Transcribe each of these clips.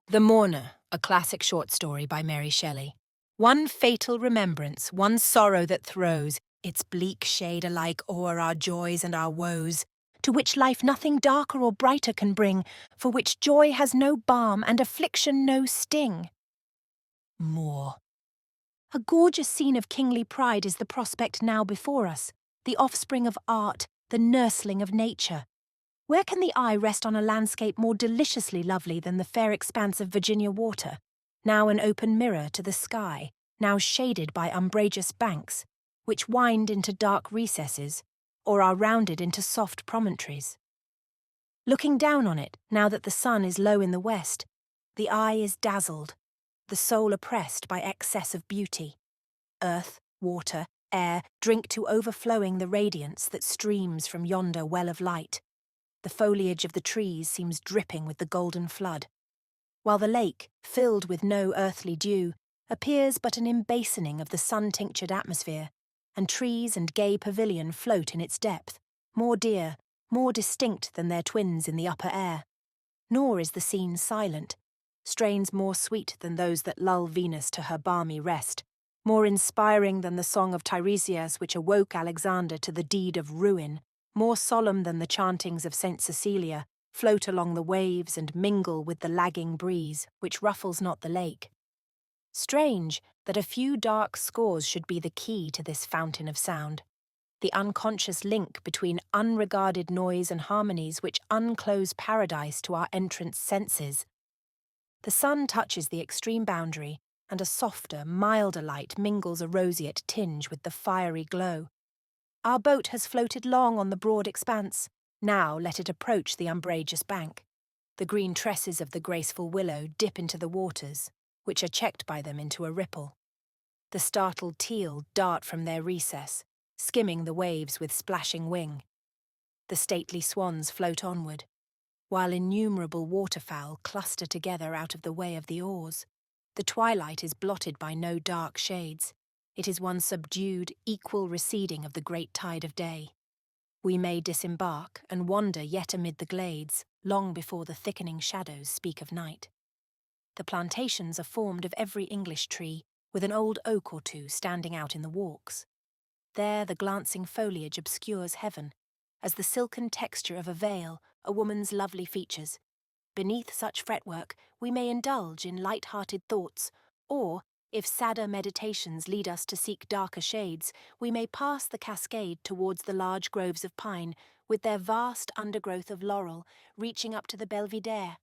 The Mourner, a classic short story by Mary Shelley. One fatal remembrance, one sorrow that throws its bleak shade alike o'er our joys and our woes, to which life nothing darker or brighter can bring, for which joy has no balm and affliction no sting. Moor. A gorgeous scene of kingly pride is the prospect now before us, the offspring of art, the nursling of nature. Where can the eye rest on a landscape more deliciously lovely than the fair expanse of Virginia water, now an open mirror to the sky, now shaded by umbrageous banks, which wind into dark recesses, or are rounded into soft promontories? Looking down on it, now that the sun is low in the west, the eye is dazzled, the soul oppressed by excess of beauty. Earth, water, air drink to overflowing the radiance that streams from yonder well of light. The foliage of the trees seems dripping with the golden flood, while the lake, filled with no earthly dew, appears but an embasoning of the sun-tinctured atmosphere, and trees and gay pavilion float in its depth, more dear, more distinct than their twins in the upper air. Nor is the scene silent, strains more sweet than those that lull Venus to her balmy rest, more inspiring than the song of Tiresias which awoke Alexander to the deed of ruin, more solemn than the chantings of St. Cecilia, float along the waves and mingle with the lagging breeze, which ruffles not the lake. Strange that a few dark scores should be the key to this fountain of sound, the unconscious link between unregarded noise and harmonies which unclose paradise to our entranced senses. The sun touches the extreme boundary, and a softer, milder light mingles a roseate tinge with the fiery glow. Our boat has floated long on the broad expanse. Now let it approach the umbrageous bank. The green tresses of the graceful willow dip into the waters, which are checked by them into a ripple. The startled teal dart from their recess, skimming the waves with splashing wing. The stately swans float onward, while innumerable waterfowl cluster together out of the way of the oars. The twilight is blotted by no dark shades. It is one subdued, equal receding of the great tide of day. We may disembark and wander yet amid the glades, long before the thickening shadows speak of night. The plantations are formed of every English tree, with an old oak or two standing out in the walks. There the glancing foliage obscures heaven, as the silken texture of a veil, a woman's lovely features. Beneath such fretwork, we may indulge in light-hearted thoughts, or, if sadder meditations lead us to seek darker shades, we may pass the cascade towards the large groves of pine, with their vast undergrowth of laurel, reaching up to the belvedere.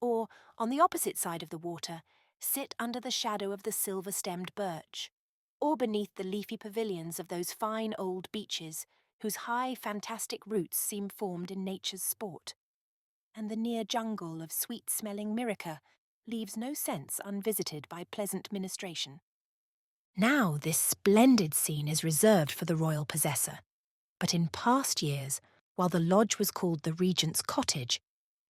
Or, on the opposite side of the water, sit under the shadow of the silver-stemmed birch, or beneath the leafy pavilions of those fine old beeches, whose high, fantastic roots seem formed in nature's sport. And the near jungle of sweet-smelling myrrhica leaves no sense unvisited by pleasant ministration. Now this splendid scene is reserved for the royal possessor, but in past years, while the lodge was called the Regent's Cottage,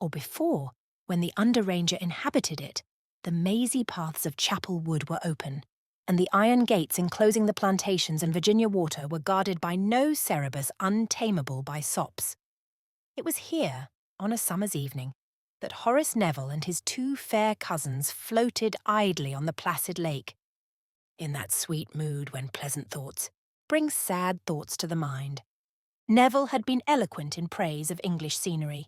or before, when the under-ranger inhabited it, the mazy paths of Chapel Wood were open, and the iron gates enclosing the plantations and Virginia water were guarded by no Cerberus untamable by sops. It was here, on a summer's evening, that Horace Neville and his two fair cousins floated idly on the placid lake, in that sweet mood when pleasant thoughts bring sad thoughts to the mind. Neville had been eloquent in praise of English scenery.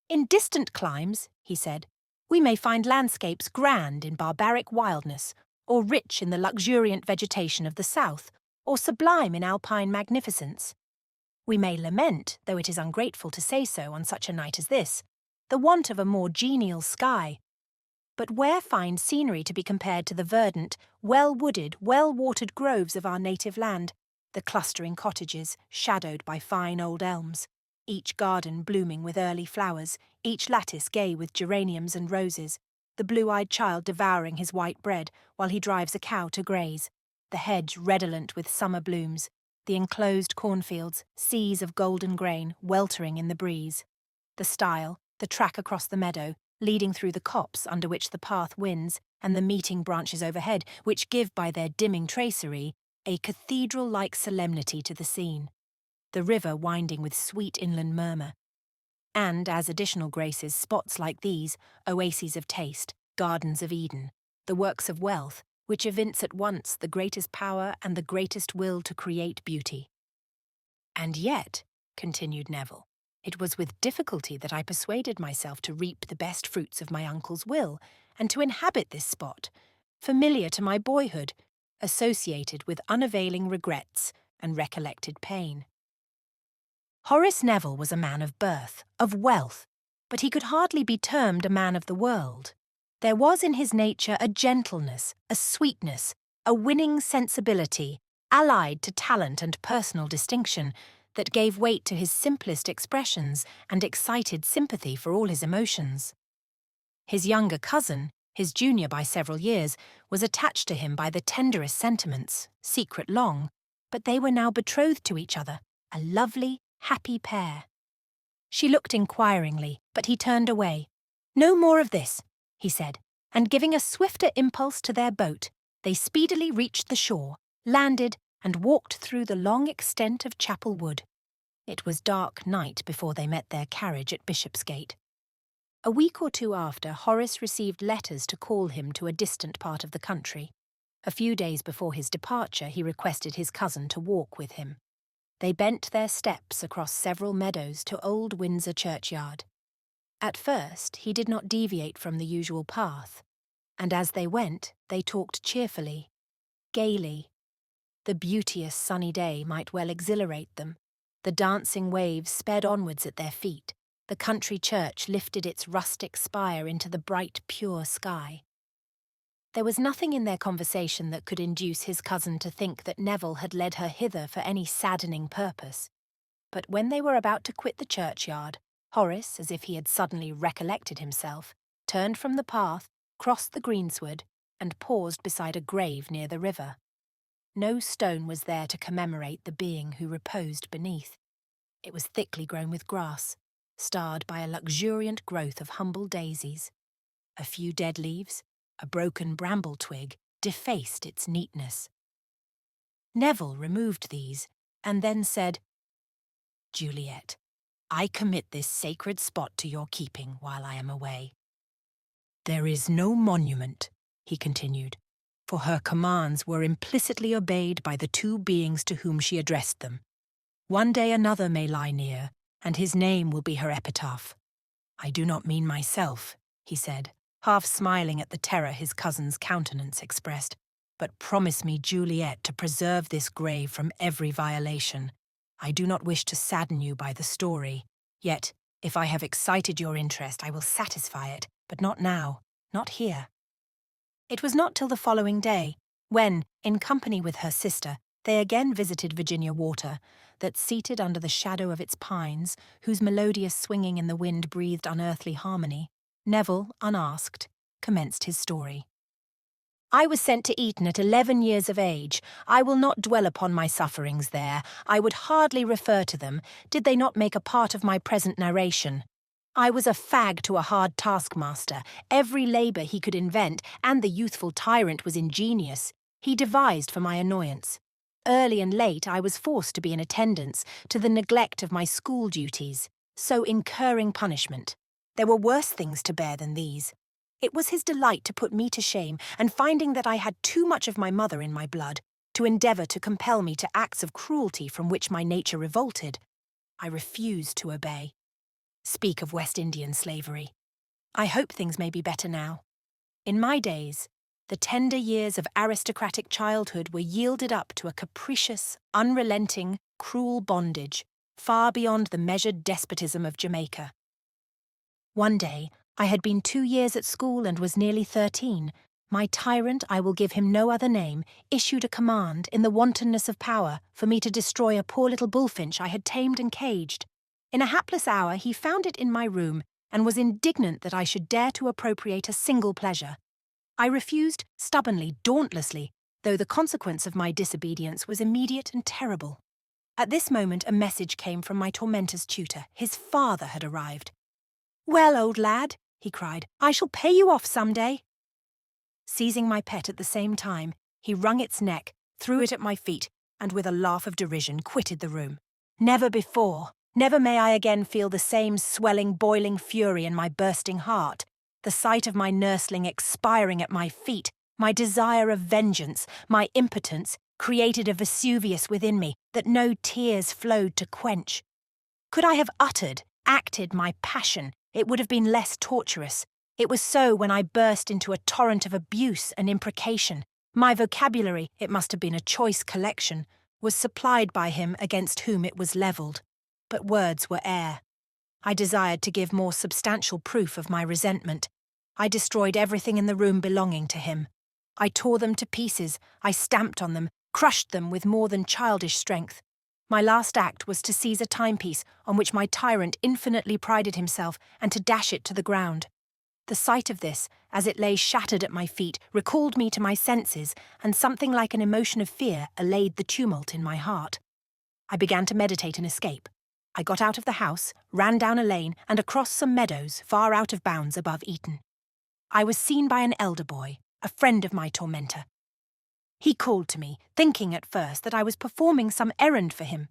In distant climes, he said, we may find landscapes grand in barbaric wildness, or rich in the luxuriant vegetation of the south, or sublime in alpine magnificence. We may lament, though it is ungrateful to say so on such a night as this, the want of a more genial sky. But where find scenery to be compared to the verdant, well-wooded, well-watered groves of our native land, the clustering cottages shadowed by fine old elms, each garden blooming with early flowers, each lattice gay with geraniums and roses, the blue-eyed child devouring his white bread while he drives a cow to graze, the hedge redolent with summer blooms, the enclosed cornfields, seas of golden grain weltering in the breeze, the stile, the track across the meadow, leading through the copse under which the path winds, and the meeting branches overhead, which give by their dimming tracery a cathedral-like solemnity to the scene, the river winding with sweet inland murmur. And, as additional graces, spots like these, oases of taste, gardens of Eden, the works of wealth, which evince at once the greatest power and the greatest will to create beauty. And yet, continued Neville, it was with difficulty that I persuaded myself to reap the best fruits of my uncle's will, and to inhabit this spot, familiar to my boyhood, associated with unavailing regrets and recollected pain. Horace Neville was a man of birth, of wealth, but he could hardly be termed a man of the world. There was in his nature a gentleness, a sweetness, a winning sensibility, allied to talent and personal distinction, that gave weight to his simplest expressions and excited sympathy for all his emotions. His younger cousin, his junior by several years, was attached to him by the tenderest sentiments, secret long, but they were now betrothed to each other, a lovely, happy pair. She looked inquiringly, but he turned away. "No more of this," he said, and giving a swifter impulse to their boat, they speedily reached the shore, landed, and walked through the long extent of Chapel Wood. It was dark night before they met their carriage at Bishopsgate. A week or two after, Horace received letters to call him to a distant part of the country. A few days before his departure, he requested his cousin to walk with him. They bent their steps across several meadows to old Windsor churchyard. At first, he did not deviate from the usual path, and as they went, they talked cheerfully, gaily. The beauteous sunny day might well exhilarate them. The dancing waves sped onwards at their feet. The country church lifted its rustic spire into the bright, pure sky. There was nothing in their conversation that could induce his cousin to think that Neville had led her hither for any saddening purpose. But when they were about to quit the churchyard, Horace, as if he had suddenly recollected himself, turned from the path, crossed the greensward, and paused beside a grave near the river. No stone was there to commemorate the being who reposed beneath. It was thickly grown with grass, starred by a luxuriant growth of humble daisies. A few dead leaves, a broken bramble twig, defaced its neatness. Neville removed these, and then said, "Juliet, I commit this sacred spot to your keeping while I am away. There is no monument," he continued, "for her commands were implicitly obeyed by the two beings to whom she addressed them. One day another may lie near, and his name will be her epitaph. I do not mean myself," he said, half smiling at the terror his cousin's countenance expressed, "but promise me, Juliet, to preserve this grave from every violation. I do not wish to sadden you by the story, yet, if I have excited your interest, I will satisfy it, but not now, not here." It was not till the following day, when, in company with her sister, they again visited Virginia Water, that, seated under the shadow of its pines, whose melodious swinging in the wind breathed unearthly harmony, Neville, unasked, commenced his story. "I was sent to Eton at 11 years of age. I will not dwell upon my sufferings there. I would hardly refer to them, did they not make a part of my present narration. I was a fag to a hard taskmaster. Every labour he could invent, and the youthful tyrant was ingenious, he devised for my annoyance. Early and late I was forced to be in attendance, to the neglect of my school duties, so incurring punishment. There were worse things to bear than these. It was his delight to put me to shame, and finding that I had too much of my mother in my blood, to endeavour to compel me to acts of cruelty from which my nature revolted. I refused to obey. Speak of West Indian slavery. I hope things may be better now. In my days, the tender years of aristocratic childhood were yielded up to a capricious, unrelenting, cruel bondage, far beyond the measured despotism of Jamaica. One day, I had been 2 years at school and was nearly 13. My tyrant, I will give him no other name, issued a command, in the wantonness of power, for me to destroy a poor little bullfinch I had tamed and caged. In a hapless hour he found it in my room, and was indignant that I should dare to appropriate a single pleasure. I refused, stubbornly, dauntlessly, though the consequence of my disobedience was immediate and terrible. At this moment a message came from my tormentor's tutor. His father had arrived. "Well, old lad," he cried, "I shall pay you off some day." Seizing my pet at the same time, he wrung its neck, threw it at my feet, and with a laugh of derision quitted the room. Never before, never may I again feel the same swelling, boiling fury in my bursting heart, The sight of my nursling expiring at my feet, my desire of vengeance, my impotence, created a Vesuvius within me that no tears flowed to quench. Could I have acted my passion, it would have been less torturous. It was so when I burst into a torrent of abuse and imprecation. My vocabulary, it must have been a choice collection, was supplied by him against whom it was levelled. But words were air. I desired to give more substantial proof of my resentment. I destroyed everything in the room belonging to him. I tore them to pieces, I stamped on them, crushed them with more than childish strength. My last act was to seize a timepiece on which my tyrant infinitely prided himself and to dash it to the ground. The sight of this, as it lay shattered at my feet, recalled me to my senses, and something like an emotion of fear allayed the tumult in my heart. I began to meditate an escape. I got out of the house, ran down a lane, and across some meadows far out of bounds above Eton. I was seen by an elder boy, a friend of my tormentor. He called to me, thinking at first that I was performing some errand for him.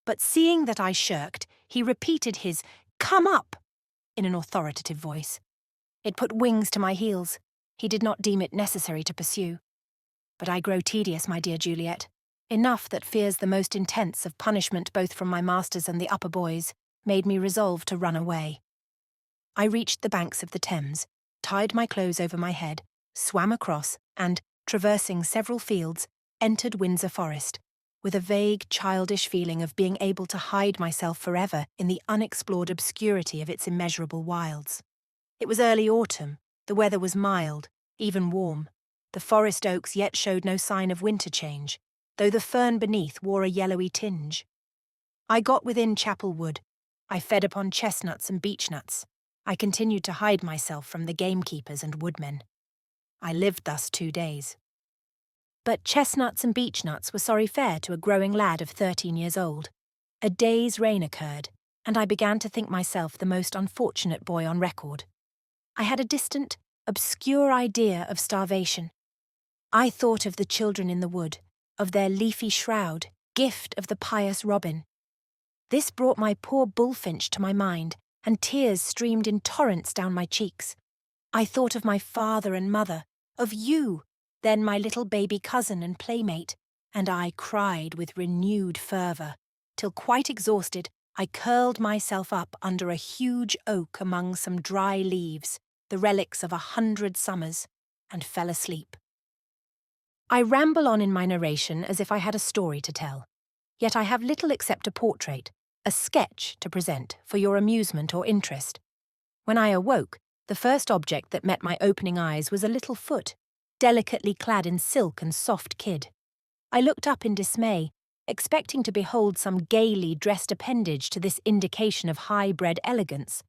But seeing that I shirked, he repeated his "Come up!" in an authoritative voice. It put wings to my heels. He did not deem it necessary to pursue. But I grow tedious, my dear Juliet. Enough that fears the most intense of punishment both from my masters and the upper boys made me resolve to run away. I reached the banks of the Thames, tied my clothes over my head, swam across, and, traversing several fields, entered Windsor Forest, with a vague, childish feeling of being able to hide myself forever in the unexplored obscurity of its immeasurable wilds. It was early autumn, the weather was mild, even warm. The forest oaks yet showed no sign of winter change, though the fern beneath wore a yellowy tinge. I got within Chapel Wood. I fed upon chestnuts and beechnuts. I continued to hide myself from the gamekeepers and woodmen. I lived thus 2 days. But chestnuts and beechnuts were sorry fare to a growing lad of 13 years old. A day's rain occurred, and I began to think myself the most unfortunate boy on record. I had a distant, obscure idea of starvation. I thought of the children in the wood, of their leafy shroud, gift of the pious robin. This brought my poor bullfinch to my mind, and tears streamed in torrents down my cheeks. I thought of my father and mother, of you, then my little baby cousin and playmate, and I cried with renewed fervour, till quite exhausted, I curled myself up under a huge oak among some dry leaves, the relics of 100 summers, and fell asleep. I ramble on in my narration as if I had a story to tell, yet I have little except a portrait, a sketch to present for your amusement or interest. When I awoke, the first object that met my opening eyes was a little foot, delicately clad in silk and soft kid. I looked up in dismay, expecting to behold some gaily dressed appendage to this indication of high-bred elegance.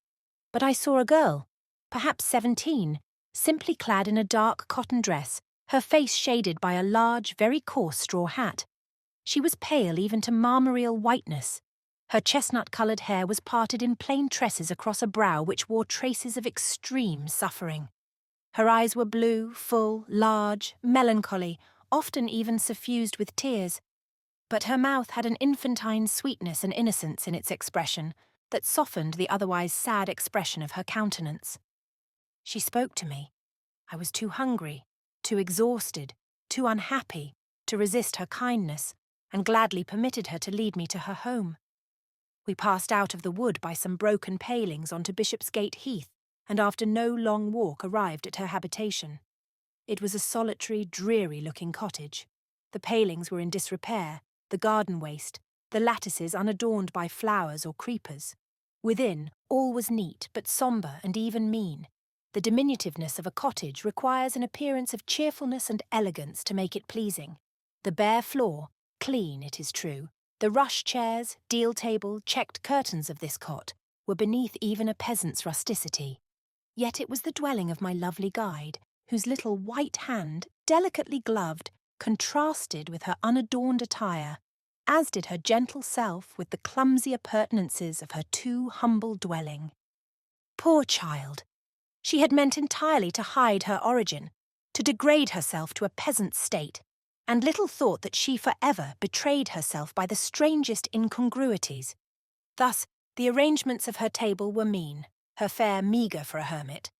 But I saw a girl, perhaps 17, simply clad in a dark cotton dress, her face shaded by a large, very coarse straw hat. She was pale even to marmoreal whiteness. Her chestnut-coloured hair was parted in plain tresses across a brow which wore traces of extreme suffering. Her eyes were blue, full, large, melancholy, often even suffused with tears. But her mouth had an infantine sweetness and innocence in its expression that softened the otherwise sad expression of her countenance. She spoke to me. I was too hungry, too exhausted, too unhappy to resist her kindness, and gladly permitted her to lead me to her home. We passed out of the wood by some broken palings onto Bishopsgate Heath, and after no long walk arrived at her habitation. It was a solitary, dreary-looking cottage. The palings were in disrepair, the garden waste, the lattices unadorned by flowers or creepers. Within, all was neat but sombre and even mean. The diminutiveness of a cottage requires an appearance of cheerfulness and elegance to make it pleasing. The bare floor, clean it is true, the rush chairs, deal table, checked curtains of this cot were beneath even a peasant's rusticity. Yet it was the dwelling of my lovely guide, whose little white hand, delicately gloved, contrasted with her unadorned attire, as did her gentle self with the clumsy appurtenances of her too humble dwelling. Poor child! She had meant entirely to hide her origin, to degrade herself to a peasant's state, and little thought that she forever betrayed herself by the strangest incongruities. Thus, the arrangements of her table were mean, her fare meagre for a hermit.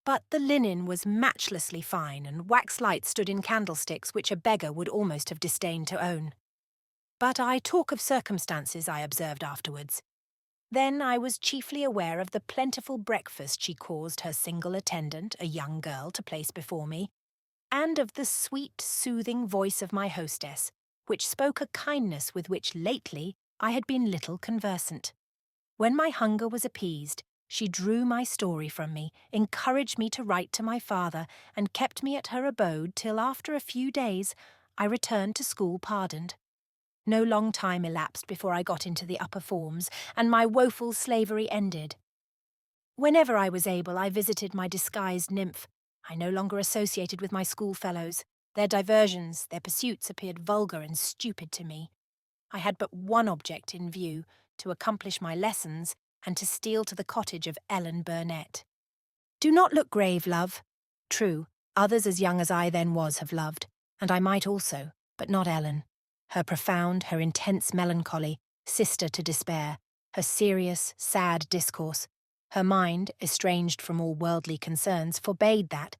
But the linen was matchlessly fine, and wax lights stood in candlesticks which a beggar would almost have disdained to own. But I talk of circumstances, I observed afterwards. Then I was chiefly aware of the plentiful breakfast she caused her single attendant, a young girl, to place before me, and of the sweet, soothing voice of my hostess, which spoke a kindness with which lately I had been little conversant. When my hunger was appeased, she drew my story from me, encouraged me to write to my father, and kept me at her abode till, after a few days, I returned to school pardoned. No long time elapsed before I got into the upper forms, and my woeful slavery ended. Whenever I was able, I visited my disguised nymph. I no longer associated with my schoolfellows. Their diversions, their pursuits appeared vulgar and stupid to me. I had but one object in view, to accomplish my lessons and to steal to the cottage of Ellen Burnet. Do not look grave, love. True, others as young as I then was have loved, and I might also, but not Ellen. Her profound, her intense melancholy, sister to despair, her serious, sad discourse, her mind, estranged from all worldly concerns, forbade that.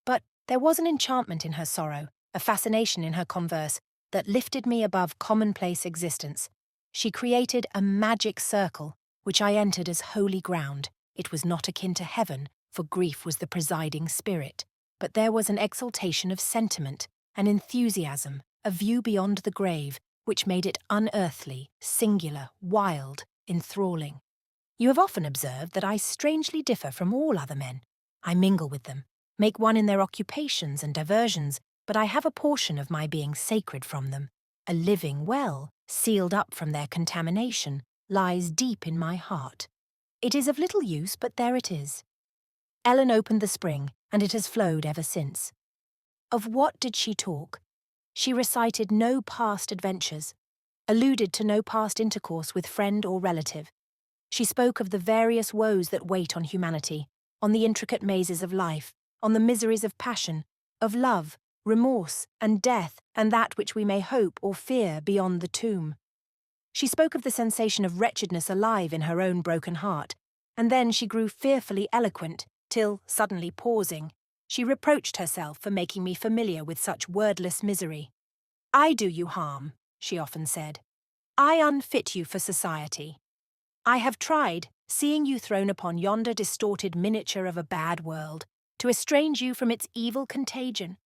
But there was an enchantment in her sorrow, a fascination in her converse, that lifted me above commonplace existence. She created a magic circle, which I entered as holy ground. It was not akin to heaven, for grief was the presiding spirit, but there was an exaltation of sentiment, an enthusiasm, a view beyond the grave, which made it unearthly, singular, wild, enthralling. You have often observed that I strangely differ from all other men. I mingle with them, make one in their occupations and diversions, but I have a portion of my being sacred from them. A living well, sealed up from their contamination, lies deep in my heart. It is of little use, but there it is. Ellen opened the spring, and it has flowed ever since. Of what did she talk? She recited no past adventures, alluded to no past intercourse with friend or relative. She spoke of the various woes that wait on humanity, on the intricate mazes of life, on the miseries of passion, of love, remorse, and death, and that which we may hope or fear beyond the tomb. She spoke of the sensation of wretchedness alive in her own broken heart, and then she grew fearfully eloquent, till, suddenly pausing, she reproached herself for making me familiar with such wordless misery. I do you harm, she often said. I unfit you for society. I have tried, seeing you thrown upon yonder distorted miniature of a bad world, to estrange you from its evil contagion.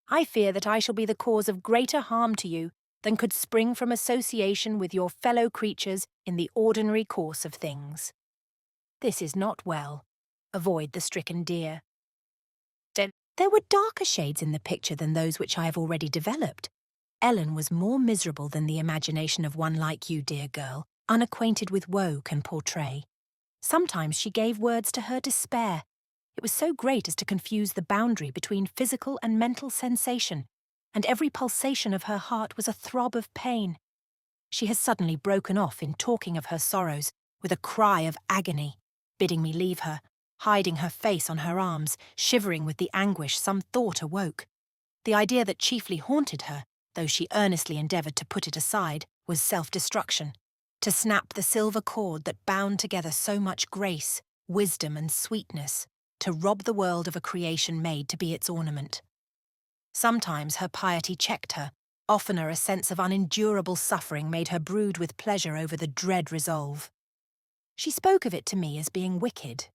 I fear that I shall be the cause of greater harm to you than could spring from association with your fellow creatures in the ordinary course of things. This is not well. Avoid the stricken deer. There were darker shades in the picture than those which I have already developed. Ellen was more miserable than the imagination of one like you, dear girl, unacquainted with woe, can portray. Sometimes she gave words to her despair. It was so great as to confuse the boundary between physical and mental sensation, and every pulsation of her heart was a throb of pain. She has suddenly broken off in talking of her sorrows, with a cry of agony, bidding me leave her, hiding her face on her arms, shivering with the anguish some thought awoke. The idea that chiefly haunted her, though she earnestly endeavoured to put it aside, was self-destruction. To snap the silver cord that bound together so much grace, wisdom and sweetness, to rob the world of a creation made to be its ornament. Sometimes her piety checked her, oftener a sense of unendurable suffering made her brood with pleasure over the dread resolve. She spoke of it to me as being wicked,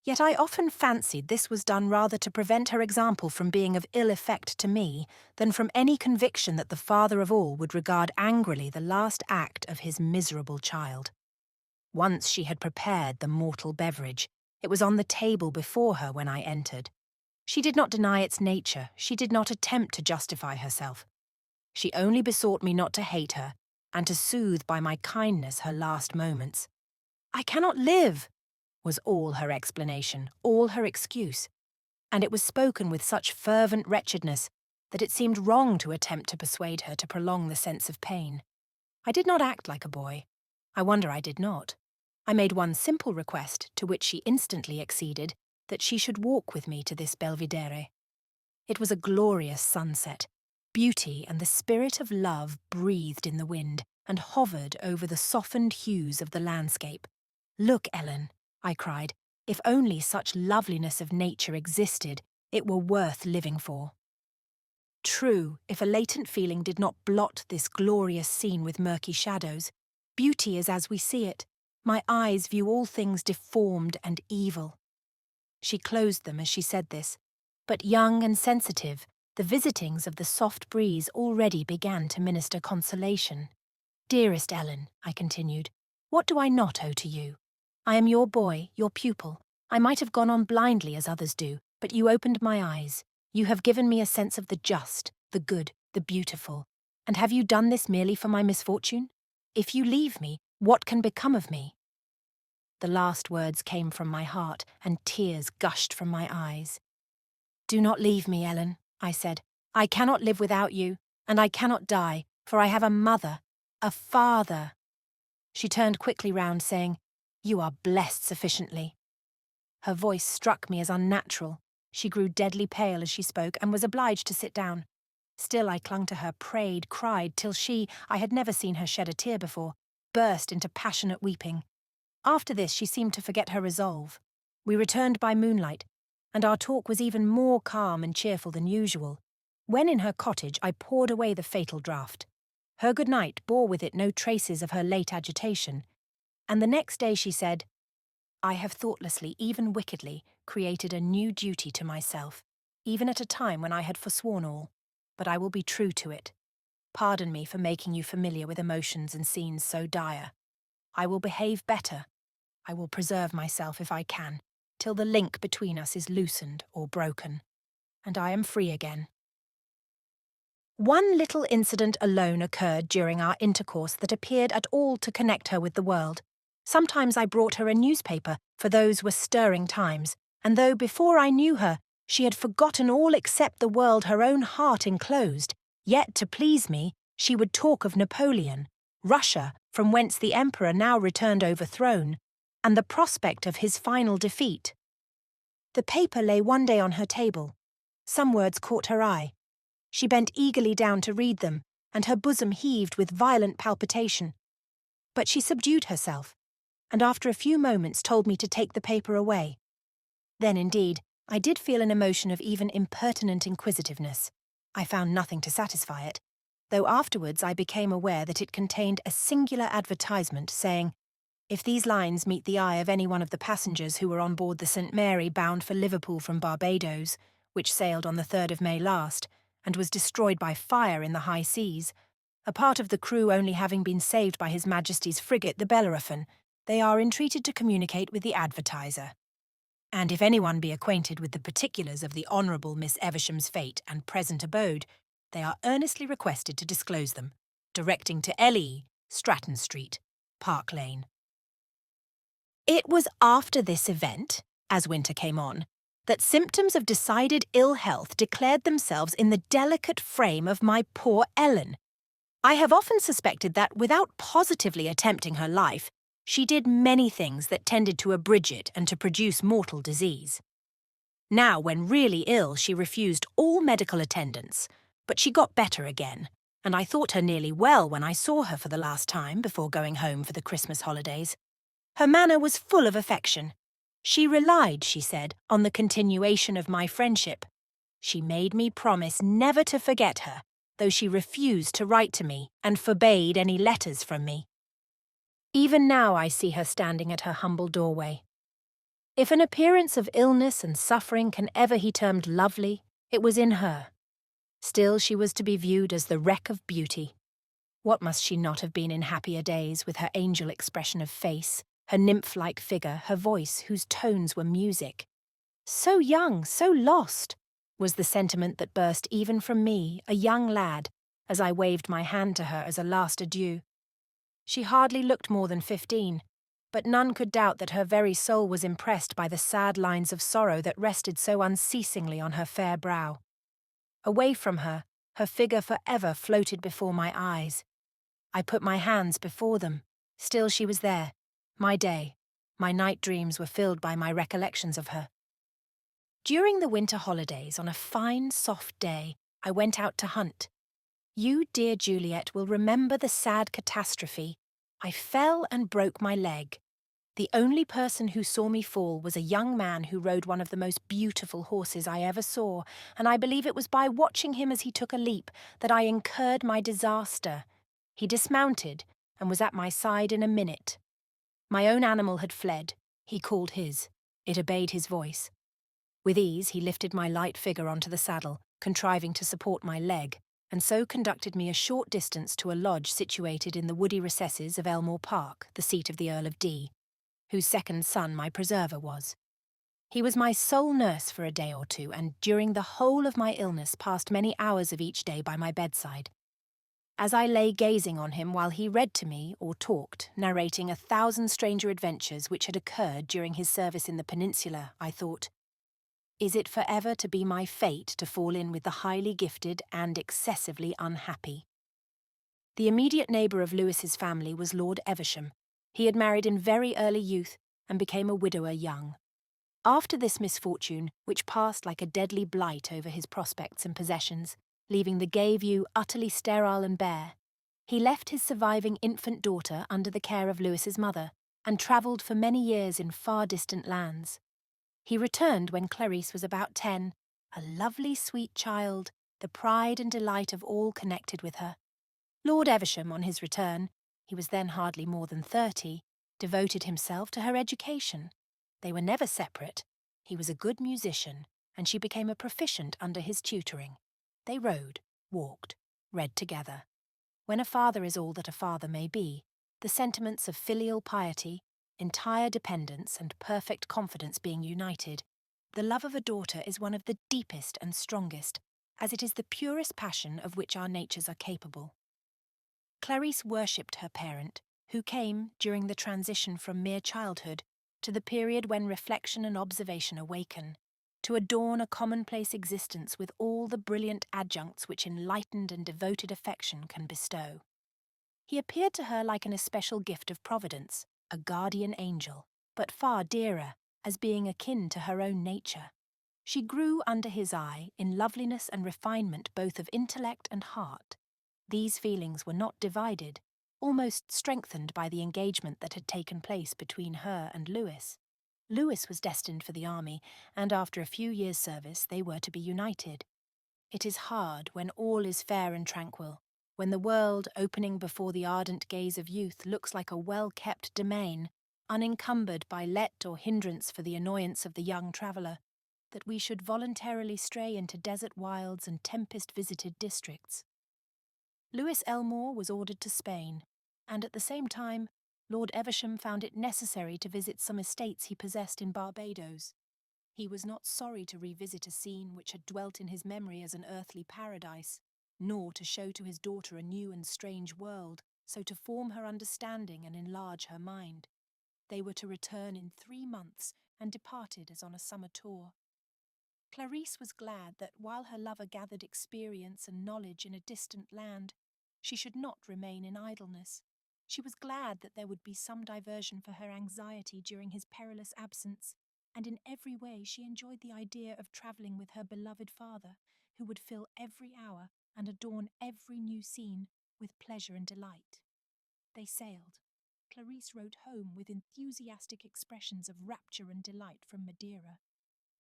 yet I often fancied this was done rather to prevent her example from being of ill effect to me than from any conviction that the Father of all would regard angrily the last act of his miserable child. Once she had prepared the mortal beverage. It was on the table before her when I entered. She did not deny its nature, she did not attempt to justify herself. She only besought me not to hate her, and to soothe by my kindness her last moments. I cannot live, was all her explanation, all her excuse, and it was spoken with such fervent wretchedness that it seemed wrong to attempt to persuade her to prolong the sense of pain. I did not act like a boy. I wonder I did not. I made one simple request, to which she instantly acceded, that she should walk with me to this belvedere. It was a glorious sunset. Beauty and the spirit of love breathed in the wind and hovered over the softened hues of the landscape. Look, Ellen, I cried, If only such loveliness of nature existed, it were worth living for. True, if a latent feeling did not blot this glorious scene with murky shadows, beauty is as we see it. My eyes view all things deformed and evil. She closed them as she said this, but young and sensitive, the visitings of the soft breeze already began to minister consolation. Dearest Ellen, I continued, what do I not owe to you? I am your boy, your pupil. I might have gone on blindly as others do, but you opened my eyes. You have given me a sense of the just, the good, the beautiful. And have you done this merely for my misfortune? If you leave me, what can become of me? The last words came from my heart, and tears gushed from my eyes. Do not leave me, Ellen, I said. I cannot live without you, and I cannot die, for I have a mother, a father. She turned quickly round, saying, You are blessed sufficiently. Her voice struck me as unnatural. She grew deadly pale as she spoke, and was obliged to sit down. Still I clung to her, prayed, cried, till she, I had never seen her shed a tear before, burst into passionate weeping. After this she seemed to forget her resolve. We returned by moonlight, and our talk was even more calm and cheerful than usual. When in her cottage I poured away the fatal draught. Her good night bore with it no traces of her late agitation, and the next day she said, I have thoughtlessly, even wickedly, created a new duty to myself, even at a time when I had forsworn all, but I will be true to it. Pardon me for making you familiar with emotions and scenes so dire. I will behave better. I will preserve myself if I can, till the link between us is loosened or broken, and I am free again. One little incident alone occurred during our intercourse that appeared at all to connect her with the world. Sometimes I brought her a newspaper, for those were stirring times, and though before I knew her, she had forgotten all except the world her own heart enclosed, yet to please me, she would talk of Napoleon, Russia, from whence the emperor now returned overthrown, and the prospect of his final defeat. The paper lay one day on her table. Some words caught her eye. She bent eagerly down to read them, and her bosom heaved with violent palpitation. But she subdued herself, and after a few moments told me to take the paper away. Then, indeed, I did feel an emotion of even impertinent inquisitiveness. I found nothing to satisfy it, though afterwards I became aware that it contained a singular advertisement saying, if these lines meet the eye of any one of the passengers who were on board the St. Mary bound for Liverpool from Barbados, which sailed on the 3rd of May last, and was destroyed by fire in the high seas, a part of the crew only having been saved by His Majesty's frigate the Bellerophon, they are entreated to communicate with the advertiser. And if anyone be acquainted with the particulars of the Honourable Miss Eversham's fate and present abode, they are earnestly requested to disclose them, directing to L.E., Stratton Street, Park Lane. It was after this event, as winter came on, that symptoms of decided ill health declared themselves in the delicate frame of my poor Ellen. I have often suspected that, without positively attempting her life, she did many things that tended to abridge it and to produce mortal disease. Now, when really ill, she refused all medical attendance, but she got better again, and I thought her nearly well when I saw her for the last time before going home for the Christmas holidays. Her manner was full of affection. She relied, she said, on the continuation of my friendship. She made me promise never to forget her, though she refused to write to me and forbade any letters from me. Even now I see her standing at her humble doorway. If an appearance of illness and suffering can ever be termed lovely, it was in her. Still she was to be viewed as the wreck of beauty. What must she not have been in happier days, with her angel expression of face, her nymph-like figure, her voice, whose tones were music. So young, so lost, was the sentiment that burst even from me, a young lad, as I waved my hand to her as a last adieu. She hardly looked more than 15, but none could doubt that her very soul was impressed by the sad lines of sorrow that rested so unceasingly on her fair brow. Away from her, her figure forever floated before my eyes. I put my hands before them. Still she was there. My day, my night dreams were filled by my recollections of her. During the winter holidays, on a fine, soft day, I went out to hunt. You, dear Juliet, will remember the sad catastrophe. I fell and broke my leg. The only person who saw me fall was a young man who rode one of the most beautiful horses I ever saw, and I believe it was by watching him as he took a leap that I incurred my disaster. He dismounted and was at my side in a minute. My own animal had fled. He called his. It obeyed his voice. With ease, he lifted my light figure onto the saddle, contriving to support my leg, and so conducted me a short distance to a lodge situated in the woody recesses of Elmore Park, the seat of the Earl of D, whose second son my preserver was. He was my sole nurse for a day or two, and during the whole of my illness passed many hours of each day by my bedside. As I lay gazing on him while he read to me or talked, narrating 1,000 stranger adventures which had occurred during his service in the peninsula, I thought, is it forever to be my fate to fall in with the highly gifted and excessively unhappy? The immediate neighbour of Lewis's family was Lord Eversham. He had married in very early youth and became a widower young. After this misfortune, which passed like a deadly blight over his prospects and possessions, leaving the gay view utterly sterile and bare, he left his surviving infant daughter under the care of Lewis's mother and travelled for many years in far distant lands. He returned when Clarice was about 10, a lovely, sweet child, the pride and delight of all connected with her. Lord Eversham, on his return, he was then hardly more than 30, devoted himself to her education. They were never separate. He was a good musician, and she became a proficient under his tutoring. They rode, walked, read together. When a father is all that a father may be, the sentiments of filial piety, entire dependence and perfect confidence being united, the love of a daughter is one of the deepest and strongest, as it is the purest passion of which our natures are capable. Clarice worshipped her parent, who came, during the transition from mere childhood to the period when reflection and observation awaken, to adorn a commonplace existence with all the brilliant adjuncts which enlightened and devoted affection can bestow. He appeared to her like an especial gift of Providence, a guardian angel, but far dearer, as being akin to her own nature. She grew under his eye in loveliness and refinement both of intellect and heart. These feelings were not divided, almost strengthened by the engagement that had taken place between her and Lewis. Lewis was destined for the army, and after a few years' service they were to be united. It is hard when all is fair and tranquil, when the world, opening before the ardent gaze of youth, looks like a well-kept domain, unencumbered by let or hindrance for the annoyance of the young traveller, that we should voluntarily stray into desert wilds and tempest-visited districts. Lewis Elmore was ordered to Spain, and at the same time Lord Eversham found it necessary to visit some estates he possessed in Barbados. He was not sorry to revisit a scene which had dwelt in his memory as an earthly paradise, nor to show to his daughter a new and strange world, so to form her understanding and enlarge her mind. They were to return in 3 months, and departed as on a summer tour. Clarice was glad that while her lover gathered experience and knowledge in a distant land, she should not remain in idleness. She was glad that there would be some diversion for her anxiety during his perilous absence, and in every way she enjoyed the idea of travelling with her beloved father, who would fill every hour and adorn every new scene with pleasure and delight. They sailed. Clarice wrote home with enthusiastic expressions of rapture and delight from Madeira.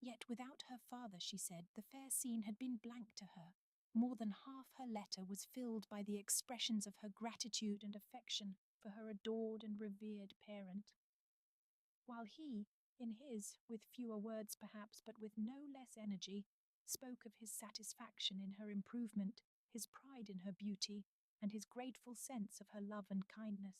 Yet without her father, she said, the fair scene had been blank to her. More than half her letter was filled by the expressions of her gratitude and affection for her adored and revered parent. While he, in his, with fewer words perhaps, but with no less energy, spoke of his satisfaction in her improvement, his pride in her beauty, and his grateful sense of her love and kindness.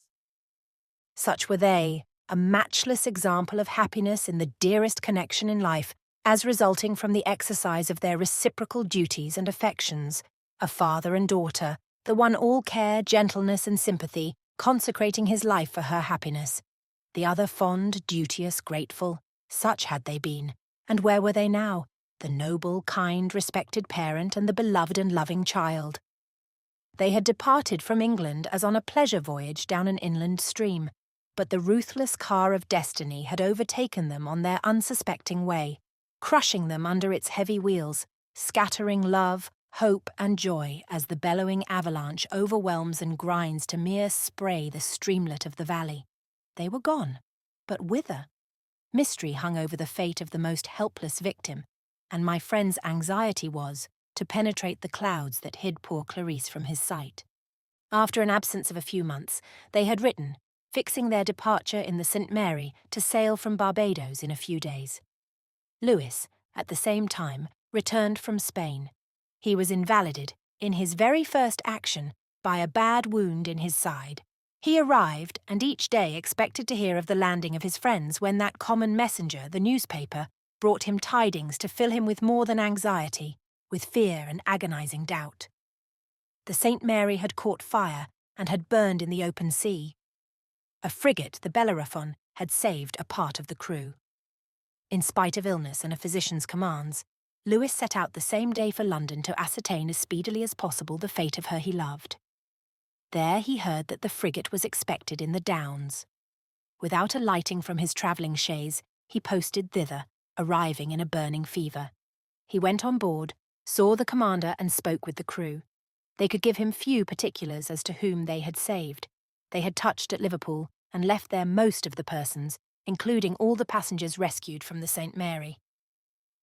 Such were they, a matchless example of happiness in the dearest connection in life, as resulting from the exercise of their reciprocal duties and affections, a father and daughter, the one all care, gentleness, and sympathy, consecrating his life for her happiness, the other fond, duteous, grateful. Such had they been, and where were they now? The noble, kind, respected parent and the beloved and loving child. They had departed from England as on a pleasure voyage down an inland stream, but the ruthless car of destiny had overtaken them on their unsuspecting way, crushing them under its heavy wheels, scattering love, hope, and joy as the bellowing avalanche overwhelms and grinds to mere spray the streamlet of the valley. They were gone, But whither? Mystery hung over the fate of the most helpless victim, and my friend's anxiety was to penetrate the clouds that hid poor Clarice from his sight. After an absence of a few months, they had written, fixing their departure in the St. Mary to sail from Barbados in a few days. Lewis, at the same time, returned from Spain. He was invalided, in his very first action, by a bad wound in his side. He arrived, and each day expected to hear of the landing of his friends when that common messenger, the newspaper, brought him tidings to fill him with more than anxiety, with fear and agonizing doubt. The St. Mary had caught fire and had burned in the open sea. A frigate, the Bellerophon, had saved a part of the crew. In spite of illness and a physician's commands, Lewis set out the same day for London to ascertain as speedily as possible the fate of her he loved. There he heard that the frigate was expected in the Downs. Without alighting from his travelling chaise, he posted thither, arriving in a burning fever. He went on board, saw the commander and spoke with the crew. They could give him few particulars as to whom they had saved. They had touched at Liverpool and left there most of the persons, including all the passengers rescued from the St. Mary.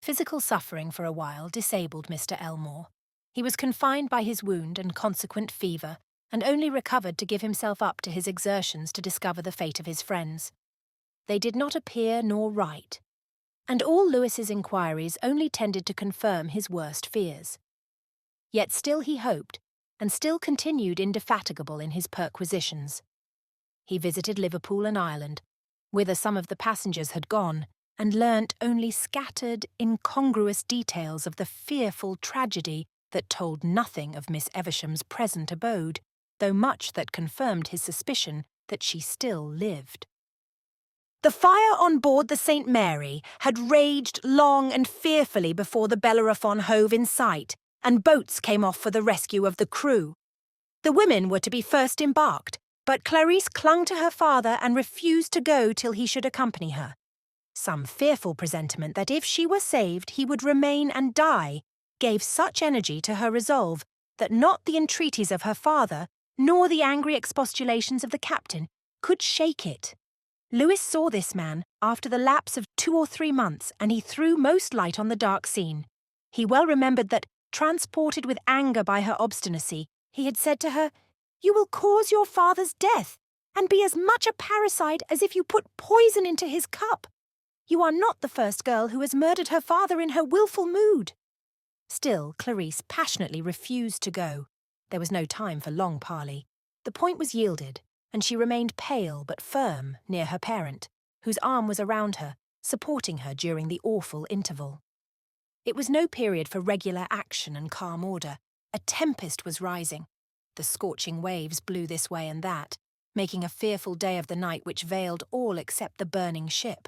Physical suffering for a while disabled Mr. Elmore. He was confined by his wound and consequent fever, and only recovered to give himself up to his exertions to discover the fate of his friends. They did not appear nor write, and all Lewis's inquiries only tended to confirm his worst fears. Yet still he hoped, and still continued indefatigable in his perquisitions. He visited Liverpool and Ireland, whither some of the passengers had gone, and learnt only scattered, incongruous details of the fearful tragedy that told nothing of Miss Eversham's present abode, though much that confirmed his suspicion that she still lived. The fire on board the St. Mary had raged long and fearfully before the Bellerophon hove in sight, and boats came off for the rescue of the crew. The women were to be first embarked, but Clarice clung to her father and refused to go till he should accompany her. Some fearful presentiment that if she were saved he would remain and die gave such energy to her resolve that not the entreaties of her father, nor the angry expostulations of the captain, could shake it. Lewis saw this man after the lapse of 2 or 3 months, and he threw most light on the dark scene. He well remembered that, transported with anger by her obstinacy, he had said to her, "You will cause your father's death, and be as much a parricide as if you put poison into his cup. You are not the first girl who has murdered her father in her wilful mood." Still, Clarice passionately refused to go. There was no time for long parley. The point was yielded, and she remained pale but firm near her parent, whose arm was around her, supporting her during the awful interval. It was no period for regular action and calm order. A tempest was rising. The scorching waves blew this way and that, making a fearful day of the night which veiled all except the burning ship.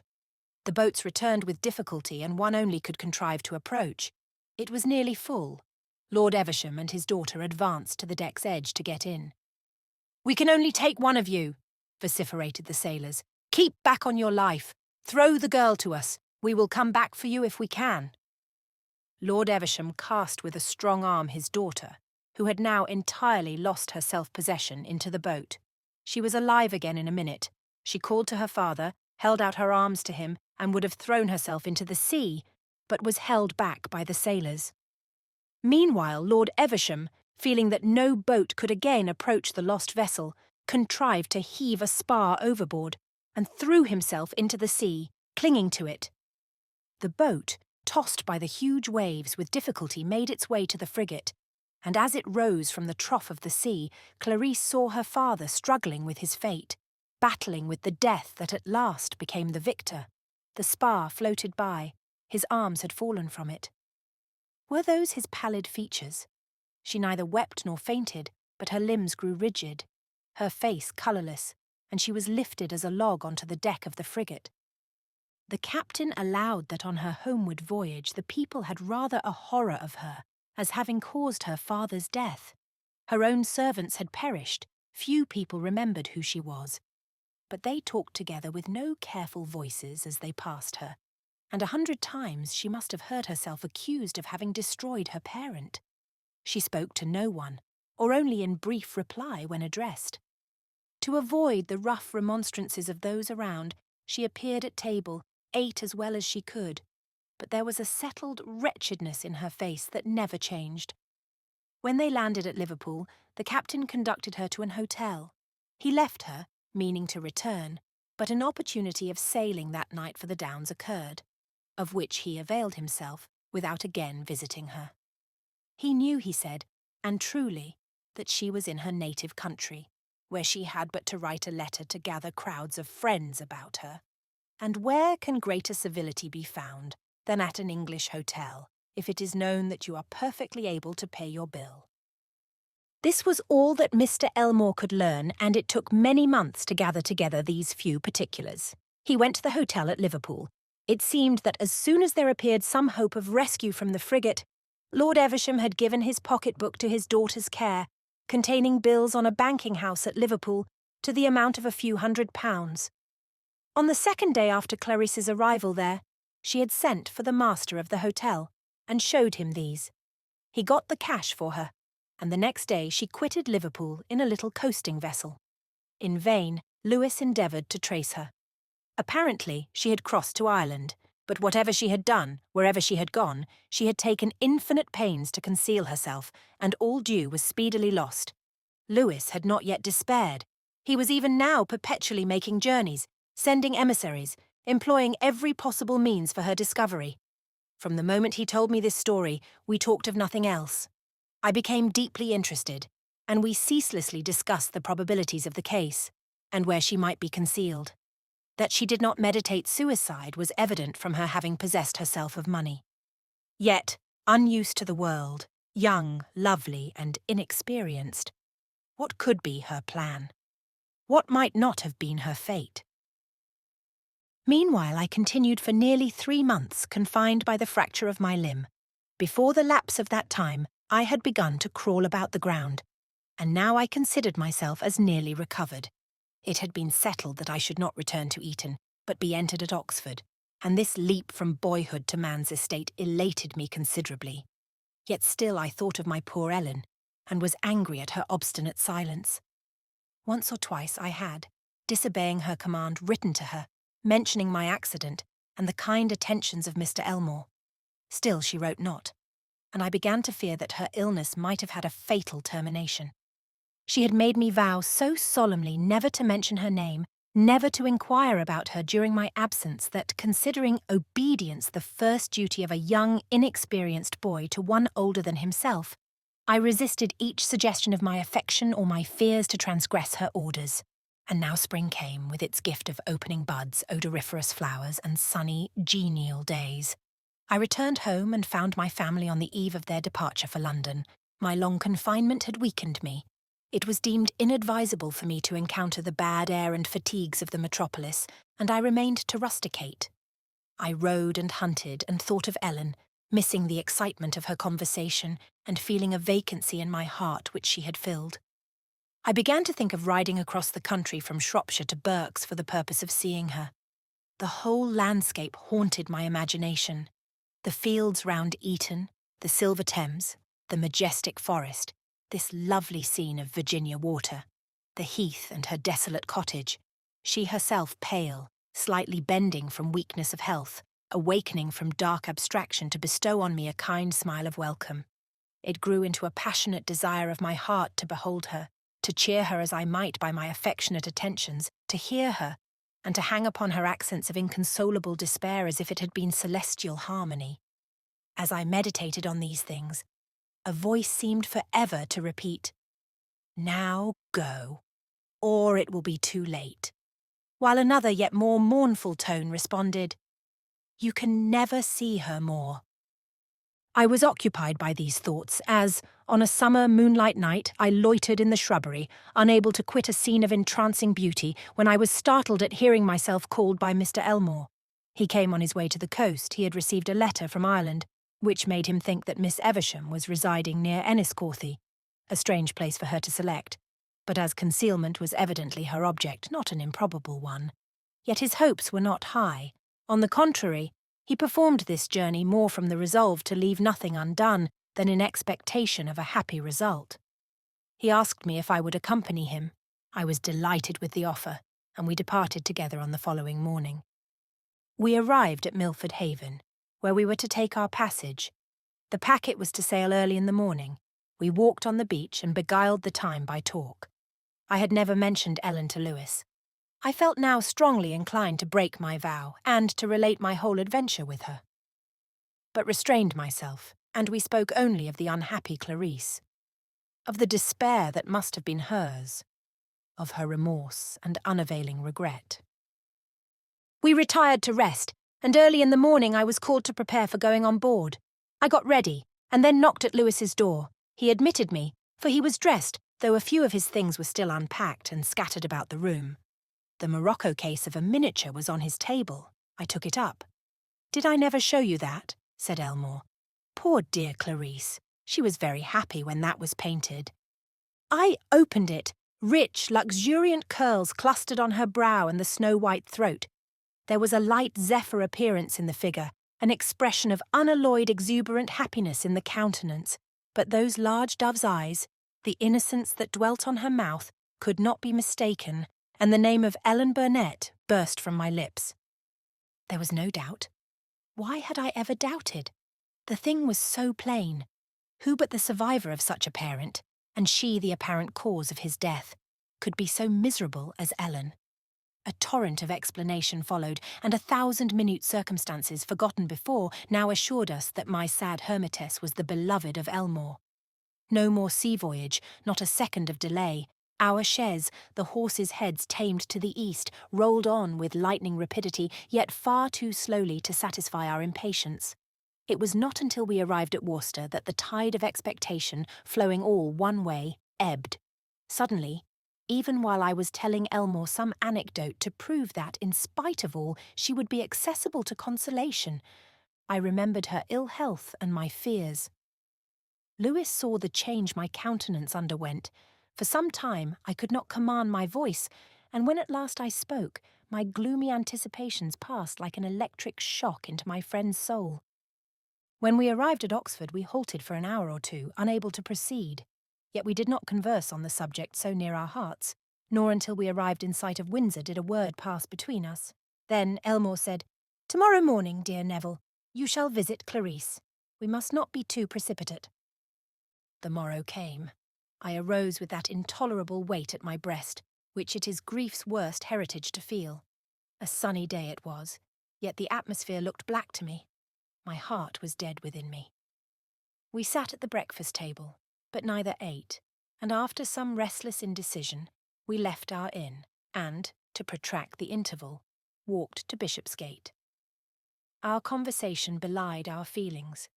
The boats returned with difficulty, and one only could contrive to approach. It was nearly full. Lord Eversham and his daughter advanced to the deck's edge to get in. "We can only take one of you," vociferated the sailors. "Keep back on your life. Throw the girl to us. We will come back for you if we can." Lord Eversham cast with a strong arm his daughter, who had now entirely lost her self-possession, into the boat. She was alive again in a minute. She called to her father, held out her arms to him, and would have thrown herself into the sea, but was held back by the sailors. Meanwhile, Lord Eversham, feeling that no boat could again approach the lost vessel, contrived to heave a spar overboard, and threw himself into the sea, clinging to it. The boat, tossed by the huge waves, with difficulty made its way to the frigate, and as it rose from the trough of the sea, Clarice saw her father struggling with his fate, battling with the death that at last became the victor. The spar floated by. His arms had fallen from it. Were those his pallid features? She neither wept nor fainted, but her limbs grew rigid, her face colourless, and she was lifted as a log onto the deck of the frigate. The captain allowed that on her homeward voyage the people had rather a horror of her, as having caused her father's death. Her own servants had perished. Few people remembered who she was. But they talked together with no careful voices as they passed her, and 100 times she must have heard herself accused of having destroyed her parent. She spoke to no one, or only in brief reply when addressed. To avoid the rough remonstrances of those around, She appeared at table, ate as well as she could, but there was a settled wretchedness in her face that never changed. When they landed at Liverpool, the captain conducted her to an hotel. He left her, meaning to return, but an opportunity of sailing that night for the Downs occurred, of which he availed himself without again visiting her. He knew, he said, and truly, that she was in her native country, where she had but to write a letter to gather crowds of friends about her. And where can greater civility be found than at an English hotel, if it is known that you are perfectly able to pay your bill? This was all that Mr. Elmore could learn, and it took many months to gather together these few particulars. He went to the hotel at Liverpool. It seemed that as soon as there appeared some hope of rescue from the frigate, Lord Eversham had given his pocket-book to his daughter's care, containing bills on a banking house at Liverpool to the amount of a few £100s. On the second day after Clarice's arrival there, she had sent for the master of the hotel and showed him these. He got the cash for her, and the next day she quitted Liverpool in a little coasting vessel. In vain, Lewis endeavoured to trace her. Apparently, she had crossed to Ireland, but whatever she had done, wherever she had gone, she had taken infinite pains to conceal herself, and all due was speedily lost. Lewis had not yet despaired. He was even now perpetually making journeys, sending emissaries, employing every possible means for her discovery. From the moment he told me this story, we talked of nothing else. I became deeply interested, and we ceaselessly discussed the probabilities of the case, and where she might be concealed. That she did not meditate suicide was evident from her having possessed herself of money. Yet, unused to the world, young, lovely, and inexperienced, what could be her plan? What might not have been her fate? Meanwhile, I continued for nearly 3 months confined by the fracture of my limb. Before the lapse of that time, I had begun to crawl about the ground, and now I considered myself as nearly recovered. It had been settled that I should not return to Eton, but be entered at Oxford, and this leap from boyhood to man's estate elated me considerably. Yet still I thought of my poor Ellen, and was angry at her obstinate silence. Once or twice I had, disobeying her command, written to her, mentioning my accident and the kind attentions of Mr. Elmore. Still she wrote not, and I began to fear that her illness might have had a fatal termination. She had made me vow so solemnly never to mention her name, never to inquire about her during my absence, that, considering obedience the first duty of a young, inexperienced boy to one older than himself, I resisted each suggestion of my affection or my fears to transgress her orders. And now spring came, with its gift of opening buds, odoriferous flowers, and sunny, genial days. I returned home and found my family on the eve of their departure for London. My long confinement had weakened me. It was deemed inadvisable for me to encounter the bad air and fatigues of the metropolis, and I remained to rusticate. I rode and hunted and thought of Ellen, missing the excitement of her conversation and feeling a vacancy in my heart which she had filled. I began to think of riding across the country from Shropshire to Berks for the purpose of seeing her. The whole landscape haunted my imagination. The fields round Eton, the silver Thames, the majestic forest, this lovely scene of Virginia water, the heath and her desolate cottage, she herself pale, slightly bending from weakness of health, awakening from dark abstraction to bestow on me a kind smile of welcome. It grew into a passionate desire of my heart to behold her, to cheer her as I might by my affectionate attentions, to hear her, and to hang upon her accents of inconsolable despair as if it had been celestial harmony. As I meditated on these things, a voice seemed forever to repeat, "Now go, or it will be too late," while another yet more mournful tone responded, "You can never see her more." I was occupied by these thoughts as, on a summer moonlight night, I loitered in the shrubbery, unable to quit a scene of entrancing beauty, when I was startled at hearing myself called by Mr. Elmore. He came on his way to the coast. He had received a letter from Ireland, which made him think that Miss Eversham was residing near Enniscorthy, a strange place for her to select, but as concealment was evidently her object, not an improbable one. Yet his hopes were not high. On the contrary, he performed this journey more from the resolve to leave nothing undone than in expectation of a happy result. He asked me if I would accompany him. I was delighted with the offer, and we departed together on the following morning. We arrived at Milford Haven, where we were to take our passage. The packet was to sail early in the morning. We walked on the beach and beguiled the time by talk. I had never mentioned Ellen to Lewis. I felt now strongly inclined to break my vow and to relate my whole adventure with her, but restrained myself, and we spoke only of the unhappy Clarice, of the despair that must have been hers, of her remorse and unavailing regret. We retired to rest, and early in the morning I was called to prepare for going on board. I got ready, and then knocked at Lewis's door. He admitted me, for he was dressed, though a few of his things were still unpacked and scattered about the room. The morocco case of a miniature was on his table. I took it up. "Did I never show you that?" said Elmore. "Poor dear Clarice. She was very happy when that was painted." I opened it. Rich, luxuriant curls clustered on her brow and the snow-white throat. There was a light zephyr appearance in the figure, an expression of unalloyed exuberant happiness in the countenance, but those large dove's eyes, the innocence that dwelt on her mouth, could not be mistaken, and the name of Ellen Burnet burst from my lips. There was no doubt. Why had I ever doubted? The thing was so plain. Who but the survivor of such a parent, and she the apparent cause of his death, could be so miserable as Ellen? A torrent of explanation followed, and 1,000 minute circumstances forgotten before now assured us that my sad hermitess was the beloved of Elmore. No more sea voyage, not a second of delay. Our chaise, the horses' heads tamed to the east, rolled on with lightning rapidity, yet far too slowly to satisfy our impatience. It was not until we arrived at Worcester that the tide of expectation, flowing all one way, ebbed. Suddenly, even while I was telling Elmore some anecdote to prove that, in spite of all, she would be accessible to consolation, I remembered her ill health and my fears. Lewis saw the change my countenance underwent. For some time I could not command my voice, and when at last I spoke, my gloomy anticipations passed like an electric shock into my friend's soul. When we arrived at Oxford, we halted for an hour or two, unable to proceed. Yet we did not converse on the subject so near our hearts, nor until we arrived in sight of Windsor did a word pass between us. Then Elmore said, "Tomorrow morning, dear Neville, you shall visit Clarice. We must not be too precipitate." The morrow came. I arose with that intolerable weight at my breast, which it is grief's worst heritage to feel. A sunny day it was, yet the atmosphere looked black to me. My heart was dead within me. We sat at the breakfast table, but neither ate, and after some restless indecision, we left our inn, and, to protract the interval, walked to Bishopsgate. Our conversation belied our feelings.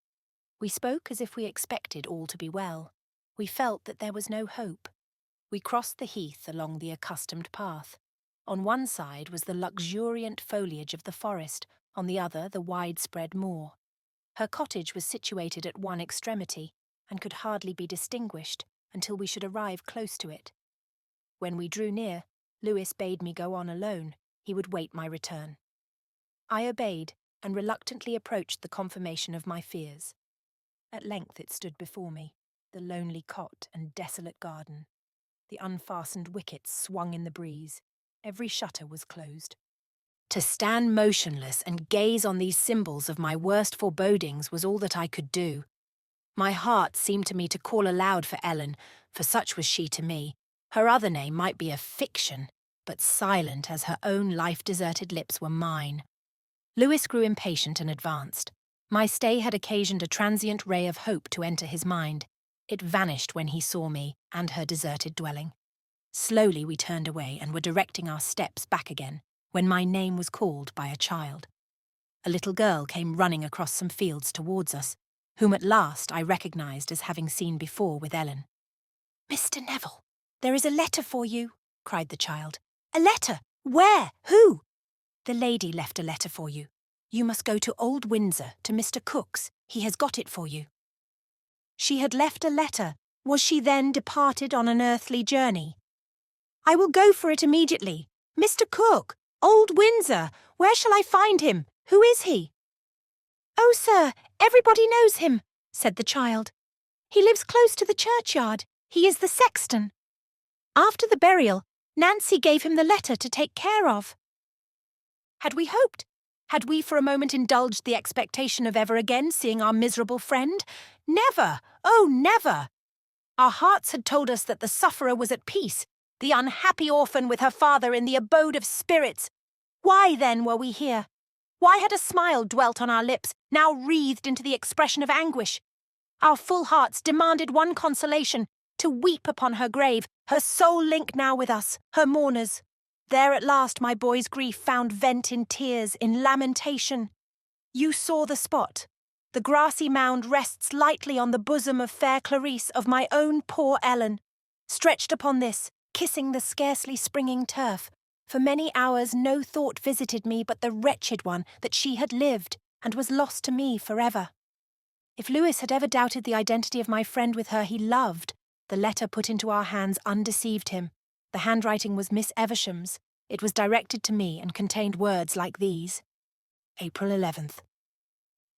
We spoke as if we expected all to be well. We felt that there was no hope. We crossed the heath along the accustomed path. On one side was the luxuriant foliage of the forest, on the other the widespread moor. Her cottage was situated at one extremity, and could hardly be distinguished until we should arrive close to it. When we drew near, Lewis bade me go on alone. He would wait my return. I obeyed, and reluctantly approached the confirmation of my fears. At length it stood before me, the lonely cot and desolate garden. The unfastened wickets swung in the breeze. Every shutter was closed. To stand motionless and gaze on these symbols of my worst forebodings was all that I could do. My heart seemed to me to call aloud for Ellen, for such was she to me. Her other name might be a fiction, but silent as her own life-deserted lips were mine. Lewis grew impatient and advanced. My stay had occasioned a transient ray of hope to enter his mind. It vanished when he saw me and her deserted dwelling. Slowly we turned away and were directing our steps back again, when my name was called by a child. A little girl came running across some fields towards us, whom at last I recognised as having seen before with Ellen. "Mr. Neville, there is a letter for you," cried the child. "A letter? Where? Who?" "The lady left a letter for you. You must go to Old Windsor, to Mr. Cook's. He has got it for you." She had left a letter. Was she then departed on an earthly journey? "I will go for it immediately. Mr. Cook! Old Windsor! Where shall I find him? Who is he?" "Oh, sir, everybody knows him," said the child. "He lives close to the churchyard. He is the sexton. After the burial, Nancy gave him the letter to take care of. Had we hoped? Had we for a moment indulged the expectation of ever again seeing our miserable friend? Never! Oh, never! Our hearts had told us that the sufferer was at peace, the unhappy orphan with her father in the abode of spirits. Why, then, were we here? Why had a smile dwelt on our lips, now wreathed into the expression of anguish? Our full hearts demanded one consolation, to weep upon her grave, her sole link now with us, her mourners. There at last my boy's grief found vent in tears, in lamentation. You saw the spot. The grassy mound rests lightly on the bosom of fair Clarice, of my own poor Ellen. Stretched upon this, kissing the scarcely springing turf, for many hours no thought visited me but the wretched one that she had lived and was lost to me forever. If Lewis had ever doubted the identity of my friend with her he loved, the letter put into our hands undeceived him. The handwriting was Miss Eversham's. It was directed to me and contained words like these. April 11th.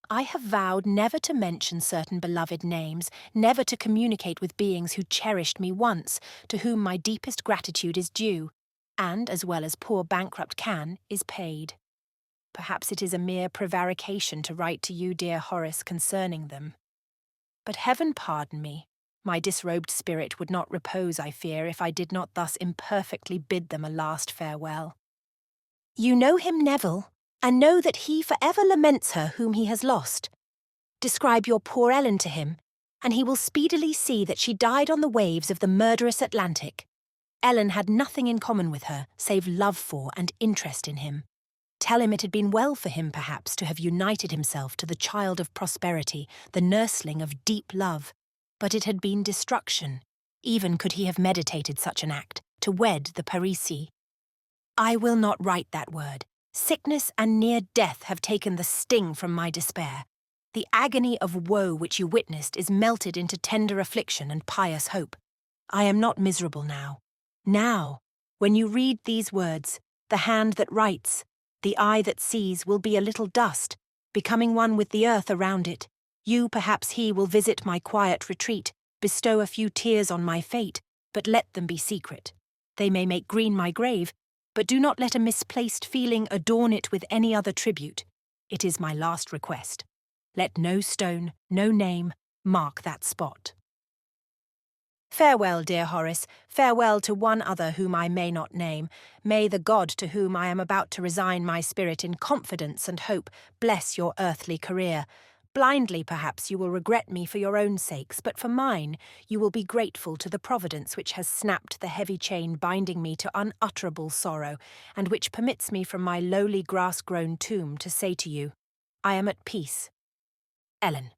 I have vowed never to mention certain beloved names, never to communicate with beings who cherished me once, to whom my deepest gratitude is due, and, as well as poor bankrupt can, is paid. Perhaps it is a mere prevarication to write to you, dear Horace, concerning them. But heaven pardon me, my disrobed spirit would not repose, I fear, if I did not thus imperfectly bid them a last farewell. You know him, Neville, and know that he forever laments her whom he has lost. Describe your poor Ellen to him, and he will speedily see that she died on the waves of the murderous Atlantic. Ellen had nothing in common with her, save love for and interest in him. Tell him it had been well for him, perhaps, to have united himself to the child of prosperity, the nursling of deep love. But it had been destruction, even could he have meditated such an act, to wed the Parisi. I will not write that word. Sickness and near death have taken the sting from my despair. The agony of woe which you witnessed is melted into tender affliction and pious hope. I am not miserable now. Now, when you read these words, the hand that writes, the eye that sees will be a little dust, becoming one with the earth around it. You, perhaps he, will visit my quiet retreat, bestow a few tears on my fate, but let them be secret. They may make green my grave, but do not let a misplaced feeling adorn it with any other tribute. It is my last request. Let no stone, no name, mark that spot. Farewell, dear Horace, farewell to one other whom I may not name. May the God to whom I am about to resign my spirit in confidence and hope bless your earthly career. Blindly, perhaps, you will regret me for your own sakes, but for mine you will be grateful to the Providence which has snapped the heavy chain binding me to unutterable sorrow, and which permits me from my lowly grass-grown tomb to say to you, I am at peace. Ellen.